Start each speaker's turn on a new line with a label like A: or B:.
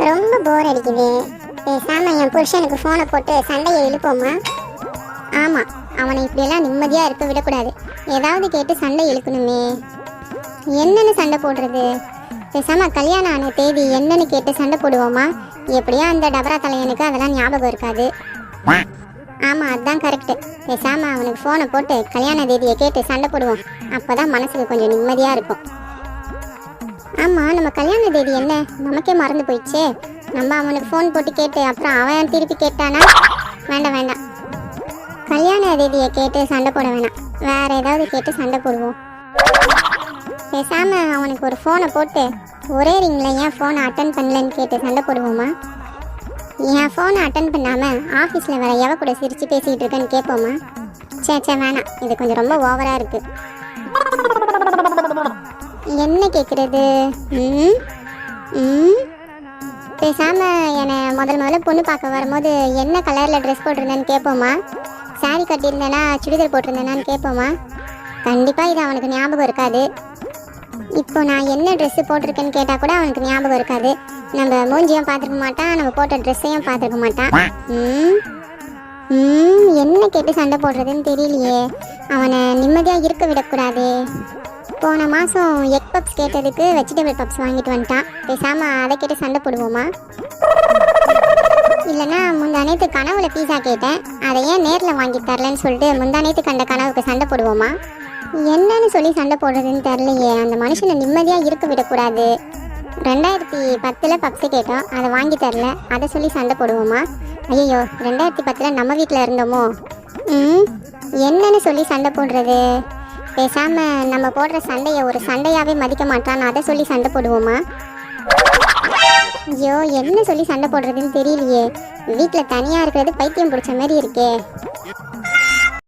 A: ரொம்ப போர் அடிக்குது. பேசாம என் புருஷனுக்கு ஃபோனை போட்டு சண்டையை இழுப்போமா? ஆமாம், அவனை இப்படியெல்லாம் நிம்மதியாக இருக்க விடக்கூடாது. ஏதாவது கேட்டு சண்டை இழுக்கணுமே. என்னன்னு சண்டை போடுறது? பேசாம கல்யாணம் ஆன தேதி என்னன்னு கேட்டு சண்டை போடுவோமா? எப்படியா அந்த டபரா தலையனுக்கு அதெல்லாம் ஞாபகம் இருக்காது. ஆமாம், அதுதான் கரெக்டு. பேசாம அவனுக்கு ஃபோனை போட்டு கல்யாண தேதியை கேட்டு சண்டை போடுவோம். அப்போதான் மனசுக்கு கொஞ்சம் நிம்மதியாக இருக்கும். ஆமாம், நம்ம கல்யாண தேதி என்ன நமக்கே மறந்து போயிடுச்சே. நம்ம அவனுக்கு ஃபோன் போட்டு கேட்டு அப்புறம் அவன் திருப்பி கேட்டானா? வேண்டாம் வேண்டாம், கல்யாண தேதியை கேட்டு சண்டை போட வேணாம். வேற ஏதாவது கேட்டு சண்டை போடுவோம். பேசாம அவனுக்கு ஒரு ஃபோனை போட்டு ஒரே ரிங்கில் ஏன் ஃபோனை அட்டன் பண்ணலன்னு கேட்டு சண்டை போடுவோமா? என் ஃபோனை அட்டன் பண்ணாமல் ஆஃபீஸில் வேற எவ கூட சிரித்து பேசிக்கிட்டு இருக்கேன்னு கேட்போமா? சே வேணாம், இது கொஞ்சம் ரொம்ப ஓவராக இருக்குது. என்ன கேட்குறது? பேசாமல் என்னை முதல்ல பொண்ணு பார்க்க வரும்போது என்ன கலரில் ட்ரெஸ் போட்டிருந்தேன்னு கேட்போமா? சாரி கட்டியிருந்தேனா சுடிதார் போட்டிருந்தேனான்னு கேட்போமா? கண்டிப்பாக இது அவனுக்கு ஞாபகம் இருக்காது. இப்போ நான் என்ன ட்ரெஸ்ஸு போட்டிருக்கேன்னு கேட்டால் கூட அவனுக்கு ஞாபகம் இருக்காது. நம்ம மூஞ்சியும் பார்த்துருக்க மாட்டான், நம்ம போட்ட ட்ரெஸ்ஸையும் பார்த்துருக்க மாட்டான். என்ன கேட்டு சண்டை போடுறதுன்னு தெரியலையே. அவனை நிம்மதியாக இருக்க விடக்கூடாது. போன மாதம் எக் பப்ஸ் கேட்டதுக்கு வெஜிடபிள் பப்ஸ் வாங்கிட்டு வந்துட்டான். பேசாமல் அதை கேட்டு சண்டை போடுவோமா? இல்லைனா முந்தானேத்து கனவுல பீஸா கேட்டேன், அதை ஏன் நேரில் வாங்கி தரலன்னு சொல்லிட்டு முந்தானேத்து கண்ட கனவுக்கு சண்டை போடுவோமா? என்னன்னு சொல்லி சண்டை போடுறதுன்னு தெரிலையே. அந்த மனுஷனை நிம்மதியாக இருக்க விடக்கூடாது. 2010 பப்ஸு கேட்டோம், அதை வாங்கி தரல, அதை சொல்லி சண்டை போடுவோமா? ஐயோ, 2010 நம்ம வீட்டில் இருந்தோமோ? என்னன்னு சொல்லி சண்டை போடுறது? பேசாமல் நம்ம போடுற சண்டையை ஒரு சண்டையாகவே மதிக்க மாட்டான்னு அதை சொல்லி சண்டை போடுவோமா? ஐயோ, என்ன சொல்லி சண்டை போடுறதுன்னு தெரியலையே. வீட்டில் தனியாக இருக்கிறது பைத்தியம் பிடிச்ச மாதிரி இருக்கே.